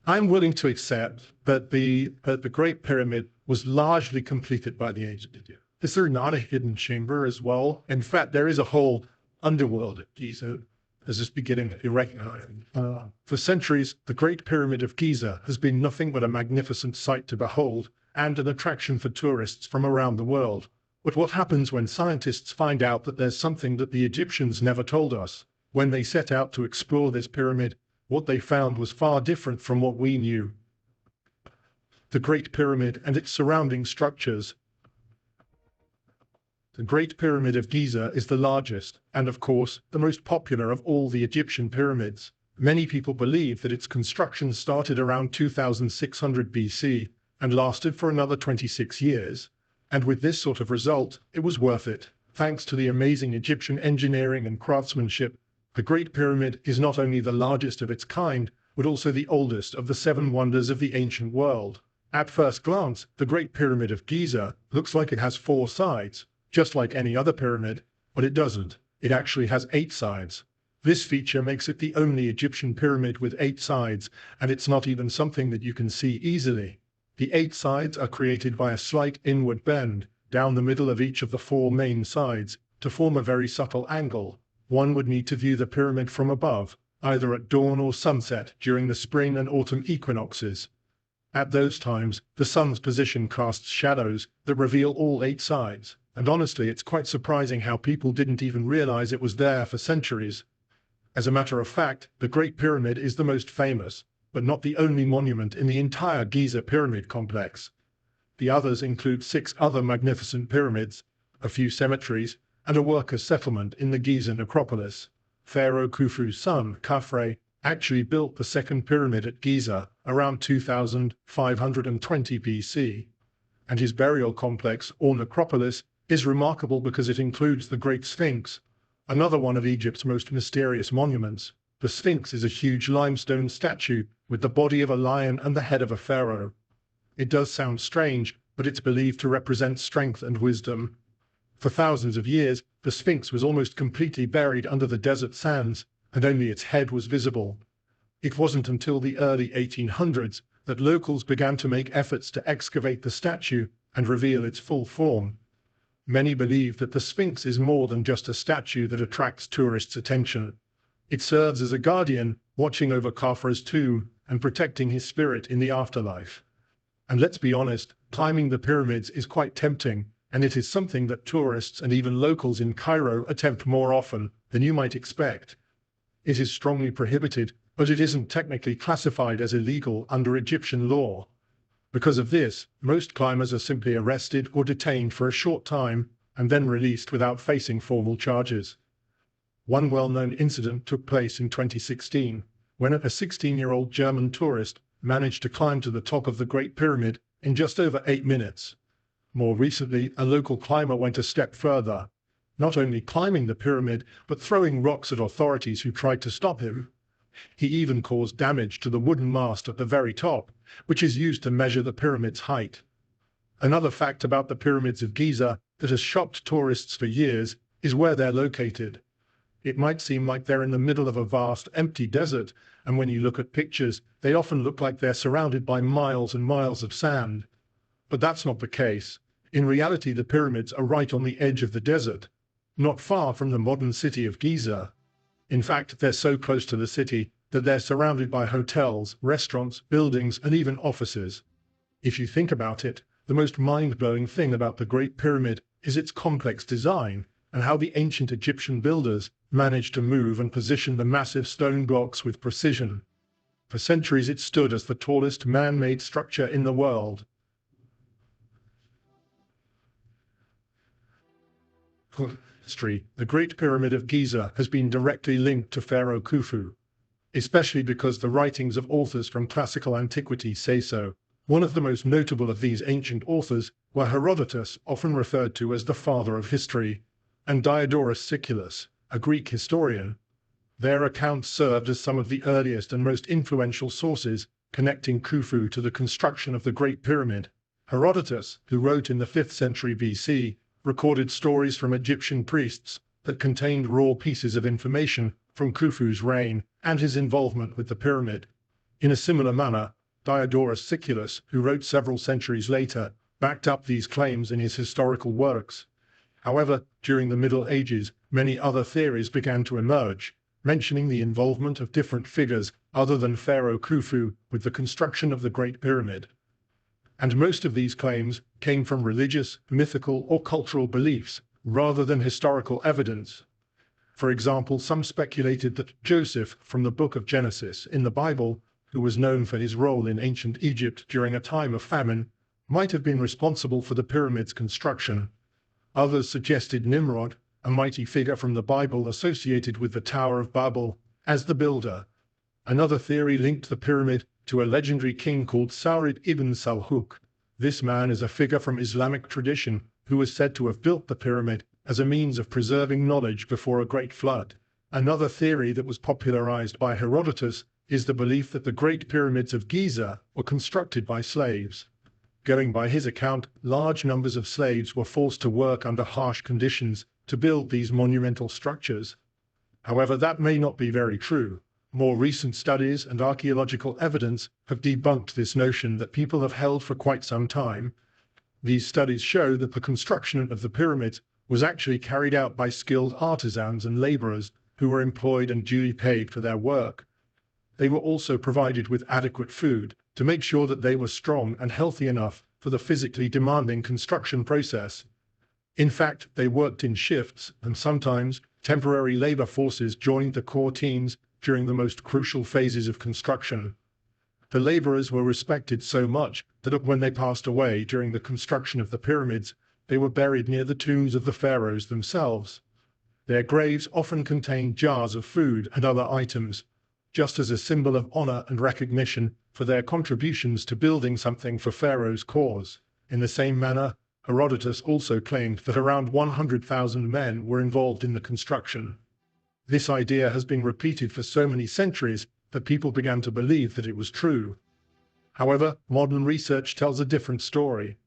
I'm willing to accept that the Great Pyramid was largely completed by the ancient Egyptians. Is there not a hidden chamber as well? In fact, there is a whole underworld at Giza, as is beginning to be recognized. For centuries, the Great Pyramid of Giza has been nothing but a magnificent sight to behold and an attraction for tourists from around the world. But what happens when scientists find out that there's something that the Egyptians never told us? When they set out to explore this pyramid, what they found was far different from what we knew. The Great Pyramid and its surrounding structures. The Great Pyramid of Giza is the largest and, of course, the most popular of all the Egyptian pyramids. Many people believe that its construction started around 2600 BC and lasted for another 26 years. And with this sort of result, it was worth it. Thanks to the amazing Egyptian engineering and craftsmanship, the Great Pyramid is not only the largest of its kind, but also the oldest of the seven wonders of the ancient world. At first glance, the Great Pyramid of Giza looks like it has four sides, just like any other pyramid, but it doesn't. It actually has 8 sides. This feature makes it the only Egyptian pyramid with 8 sides, and it's not even something that you can see easily. The 8 sides are created by a slight inward bend down the middle of each of the 4 main sides to form a very subtle angle. One would need to view the pyramid from above, either at dawn or sunset during the spring and autumn equinoxes. At those times, the sun's position casts shadows that reveal all 8 sides. And honestly, it's quite surprising how people didn't even realize it was there for centuries. As a matter of fact, the Great Pyramid is the most famous, but not the only monument in the entire Giza pyramid complex. The others include 6 other magnificent pyramids, a few cemeteries, and a workers' settlement in the Giza necropolis. Pharaoh Khufu's son, Khafre, actually built the second pyramid at Giza around 2520 BC, and his burial complex, or necropolis, is remarkable because it includes the Great Sphinx, another one of Egypt's most mysterious monuments. The Sphinx is a huge limestone statue with the body of a lion and the head of a pharaoh. It does sound strange, but it's believed to represent strength and wisdom. For thousands of years, the Sphinx was almost completely buried under the desert sands, and only its head was visible. It wasn't until the early 1800s that locals began to make efforts to excavate the statue and reveal its full form. Many believe that the Sphinx is more than just a statue that attracts tourists' attention. It serves as a guardian, watching over Khafre's tomb and protecting his spirit in the afterlife. And let's be honest, climbing the pyramids is quite tempting, and it is something that tourists and even locals in Cairo attempt more often than you might expect. It is strongly prohibited, but it isn't technically classified as illegal under Egyptian law. Because of this, most climbers are simply arrested or detained for a short time and then released without facing formal charges. One well-known incident took place in 2016, when a 16-year-old German tourist managed to climb to the top of the Great Pyramid in just over 8 minutes. More recently, a local climber went a step further, not only climbing the pyramid, but throwing rocks at authorities who tried to stop him. He even caused damage to the wooden mast at the very top, which is used to measure the pyramid's height. Another fact about the pyramids of Giza that has shocked tourists for years is where they're located. It might seem like they're in the middle of a vast, empty desert, and when you look at pictures, they often look like they're surrounded by miles and miles of sand. But that's not the case. In reality, the pyramids are right on the edge of the desert, not far from the modern city of Giza. In fact, they're so close to the city that they're surrounded by hotels, restaurants, buildings, and even offices. If you think about it, the most mind-blowing thing about the Great Pyramid is its complex design and how the ancient Egyptian builders managed to move and position the massive stone blocks with precision. For centuries, it stood as the tallest man-made structure in the world. History, the Great Pyramid of Giza has been directly linked to Pharaoh Khufu, especially because the writings of authors from classical antiquity say so. One of the most notable of these ancient authors were Herodotus, often referred to as the father of history, and Diodorus Siculus, a Greek historian. Their accounts served as some of the earliest and most influential sources connecting Khufu to the construction of the Great Pyramid. Herodotus, who wrote in the 5th century BC, recorded stories from Egyptian priests that contained raw pieces of information from Khufu's reign and his involvement with the pyramid. In a similar manner, Diodorus Siculus, who wrote several centuries later, backed up these claims in his historical works. However, during the Middle Ages, many other theories began to emerge, mentioning the involvement of different figures other than Pharaoh Khufu with the construction of the Great Pyramid. And most of these claims came from religious, mythical, or cultural beliefs, rather than historical evidence. For example, some speculated that Joseph from the book of Genesis in the Bible, who was known for his role in ancient Egypt during a time of famine, might have been responsible for the pyramid's construction. Others suggested Nimrod, a mighty figure from the Bible associated with the Tower of Babel, as the builder. Another theory linked the pyramid to a legendary king called Saurid ibn Salhuk. This man is a figure from Islamic tradition who was said to have built the pyramid as a means of preserving knowledge before a great flood. Another theory that was popularized by Herodotus is the belief that the Great Pyramids of Giza were constructed by slaves. Going by his account, large numbers of slaves were forced to work under harsh conditions to build these monumental structures. However, that may not be very true. More recent studies and archaeological evidence have debunked this notion that people have held for quite some time. These studies show that the construction of the pyramids was actually carried out by skilled artisans and laborers who were employed and duly paid for their work. They were also provided with adequate food to make sure that they were strong and healthy enough for the physically demanding construction process. In fact, they worked in shifts, and sometimes temporary labor forces joined the core teams during the most crucial phases of construction. The laborers were respected so much that when they passed away during the construction of the pyramids, they were buried near the tombs of the pharaohs themselves. Their graves often contained jars of food and other items, just as a symbol of honor and recognition for their contributions to building something for Pharaoh's cause. In the same manner, Herodotus also claimed that around 100,000 men were involved in the construction. This idea has been repeated for so many centuries that people began to believe that it was true. However, modern research tells a different story.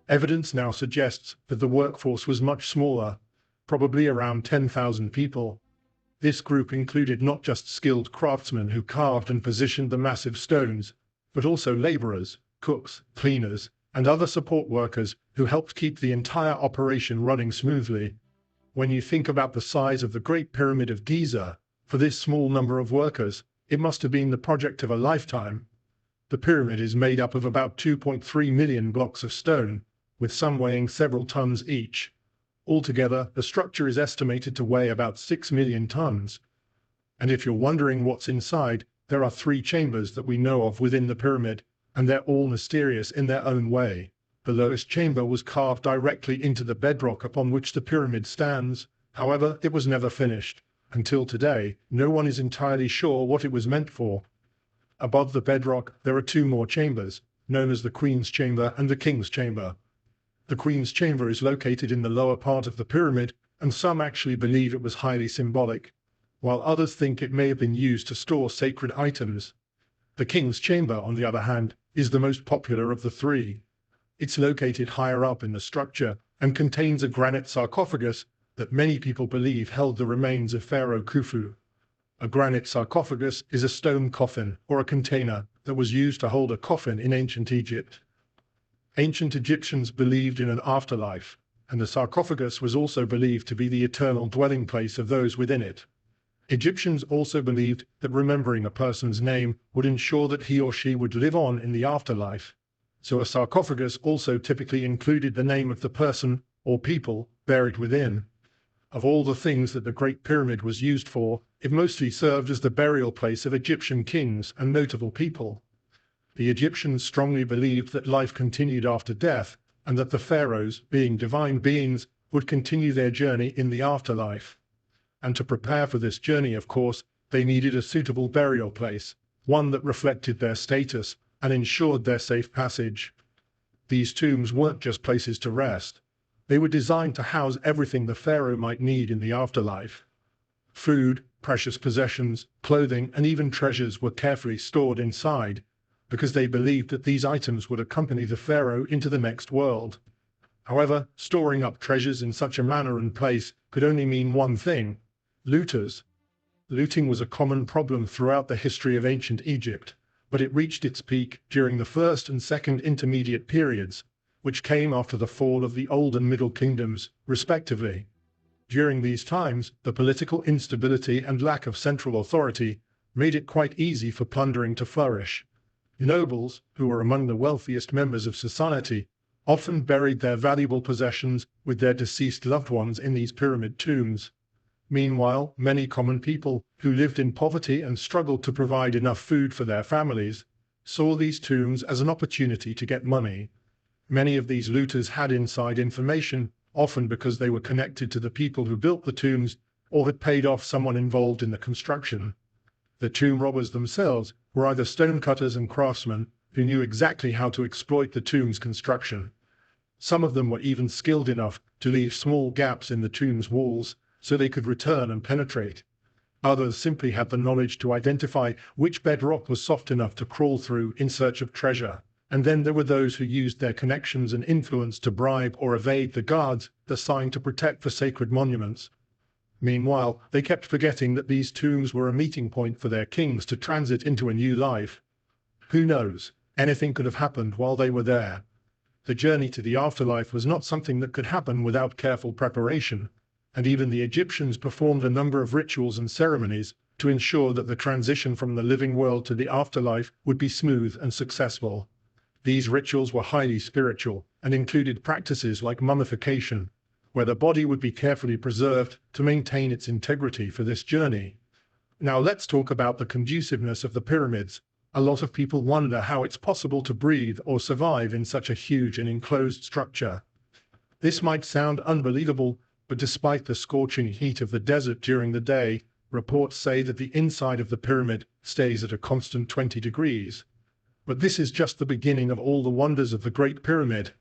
Evidence now suggests that the workforce was much smaller, probably around 10,000 people. This group included not just skilled craftsmen who carved and positioned the massive stones, but also laborers, cooks, cleaners, and other support workers who helped keep the entire operation running smoothly. When you think about the size of the Great Pyramid of Giza, for this small number of workers, it must have been the project of a lifetime. The pyramid is made up of about 2.3 million blocks of stone, with some weighing several tons each. Altogether, the structure is estimated to weigh about 6 million tons. And if you're wondering what's inside, there are 3 chambers that we know of within the pyramid, and they're all mysterious in their own way. The lowest chamber was carved directly into the bedrock upon which the pyramid stands. However, it was never finished. Until today, no one is entirely sure what it was meant for. Above the bedrock, there are 2 more chambers, known as the Queen's Chamber and the King's Chamber. The Queen's Chamber is located in the lower part of the pyramid, and some actually believe it was highly symbolic, while others think it may have been used to store sacred items. The King's Chamber, on the other hand, is the most popular of the 3. It's located higher up in the structure and contains a granite sarcophagus that many people believe held the remains of Pharaoh Khufu. A granite sarcophagus is a stone coffin or a container that was used to hold a coffin in ancient Egypt. Ancient Egyptians believed in an afterlife, and the sarcophagus was also believed to be the eternal dwelling place of those within it. Egyptians also believed that remembering a person's name would ensure that he or she would live on in the afterlife. So a sarcophagus also typically included the name of the person or people buried within. Of all the things that the Great Pyramid was used for, it mostly served as the burial place of Egyptian kings and notable people. The Egyptians strongly believed that life continued after death, and that the pharaohs, being divine beings, would continue their journey in the afterlife. And to prepare for this journey, of course, they needed a suitable burial place, one that reflected their status and ensured their safe passage. These tombs weren't just places to rest. They were designed to house everything the pharaoh might need in the afterlife. Food, precious possessions, clothing, and even treasures were carefully stored inside, because they believed that these items would accompany the pharaoh into the next world. However, storing up treasures in such a manner and place could only mean one thing: looters. Looting was a common problem throughout the history of ancient Egypt. but it reached its peak during the First and Second Intermediate periods, which came after the fall of the Old and Middle Kingdoms, respectively. During these times, the political instability and lack of central authority made it quite easy for plundering to flourish. Nobles, who were among the wealthiest members of society, often buried their valuable possessions with their deceased loved ones in these pyramid tombs. Meanwhile, many common people, who lived in poverty and struggled to provide enough food for their families, saw these tombs as an opportunity to get money. Many of these looters had inside information, often because they were connected to the people who built the tombs or had paid off someone involved in the construction. The tomb robbers themselves were either stonecutters and craftsmen who knew exactly how to exploit the tomb's construction. Some of them were even skilled enough to leave small gaps in the tomb's walls so they could return and penetrate. Others simply had the knowledge to identify which bedrock was soft enough to crawl through in search of treasure. And then there were those who used their connections and influence to bribe or evade the guards assigned to protect the sacred monuments. Meanwhile, they kept forgetting that these tombs were a meeting point for their kings to transit into a new life. Who knows? Anything could have happened while they were there. The journey to the afterlife was not something that could happen without careful preparation, and even the Egyptians performed a number of rituals and ceremonies to ensure that the transition from the living world to the afterlife would be smooth and successful. These rituals were highly spiritual and included practices like mummification, where the body would be carefully preserved to maintain its integrity for this journey. Now let's talk about the conduciveness of the pyramids. A lot of people wonder how it's possible to breathe or survive in such a huge and enclosed structure. This might sound unbelievable, but despite the scorching heat of the desert during the day, reports say that the inside of the pyramid stays at a constant 20 degrees. But this is just the beginning of all the wonders of the Great Pyramid.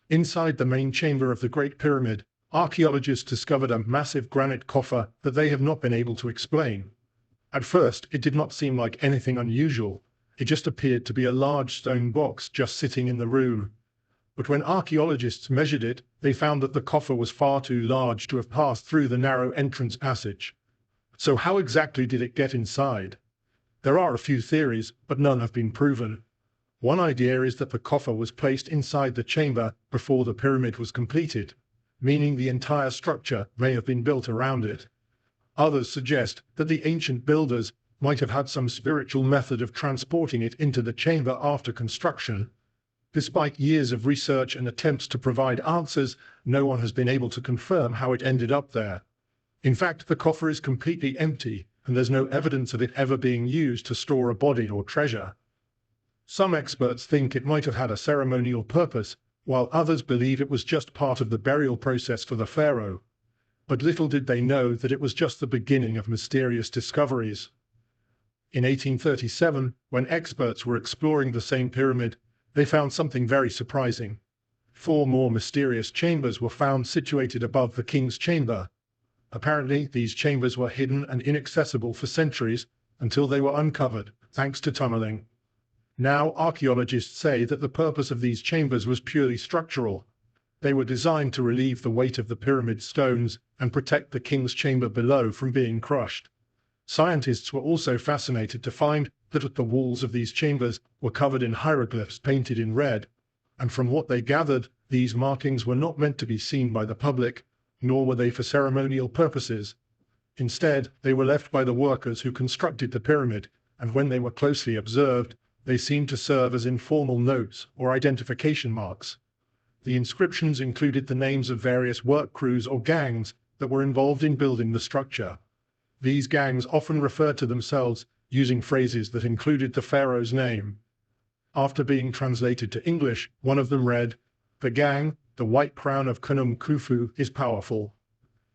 Inside the main chamber of the Great Pyramid, archaeologists discovered a massive granite coffer that they have not been able to explain. At first, it did not seem like anything unusual. It just appeared to be a large stone box just sitting in the room. But when archaeologists measured it, they found that the coffer was far too large to have passed through the narrow entrance passage. So how exactly did it get inside? There are a few theories, but none have been proven. One idea is that the coffer was placed inside the chamber before the pyramid was completed, meaning the entire structure may have been built around it. Others suggest that the ancient builders might have had some spiritual method of transporting it into the chamber after construction. Despite years of research and attempts to provide answers, no one has been able to confirm how it ended up there. In fact, the coffer is completely empty, and there's no evidence of it ever being used to store a body or treasure. Some experts think it might have had a ceremonial purpose, while others believe it was just part of the burial process for the pharaoh. But little did they know that it was just the beginning of mysterious discoveries. In 1837, when experts were exploring the same pyramid, they found something very surprising. 4 more mysterious chambers were found situated above the king's chamber. Apparently, these chambers were hidden and inaccessible for centuries until they were uncovered, thanks to tunneling. Now, archaeologists say that the purpose of these chambers was purely structural. They were designed to relieve the weight of the pyramid stones and protect the king's chamber below from being crushed. Scientists were also fascinated to find that the walls of these chambers were covered in hieroglyphs painted in red, and from what they gathered, these markings were not meant to be seen by the public, nor were they for ceremonial purposes. Instead, they were left by the workers who constructed the pyramid, and when they were closely observed, they seemed to serve as informal notes or identification marks. The inscriptions included the names of various work crews or gangs that were involved in building the structure. These gangs often referred to themselves using phrases that included the pharaoh's name. After being translated to English, one of them read, "The gang, the white crown of Khnum Khufu, is powerful."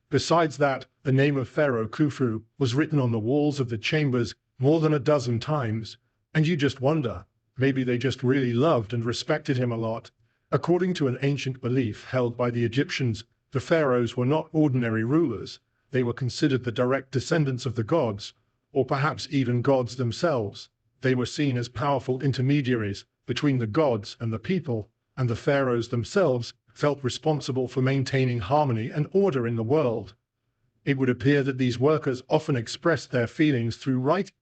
Besides that, the name of Pharaoh Khufu was written on the walls of the chambers more than a dozen times, and you just wonder, maybe they just really loved and respected him a lot. According to an ancient belief held by the Egyptians, the pharaohs were not ordinary rulers. They were considered the direct descendants of the gods, or perhaps even gods themselves. They were seen as powerful intermediaries between the gods and the people, and the pharaohs themselves felt responsible for maintaining harmony and order in the world. It would appear that these workers often expressed their feelings through writing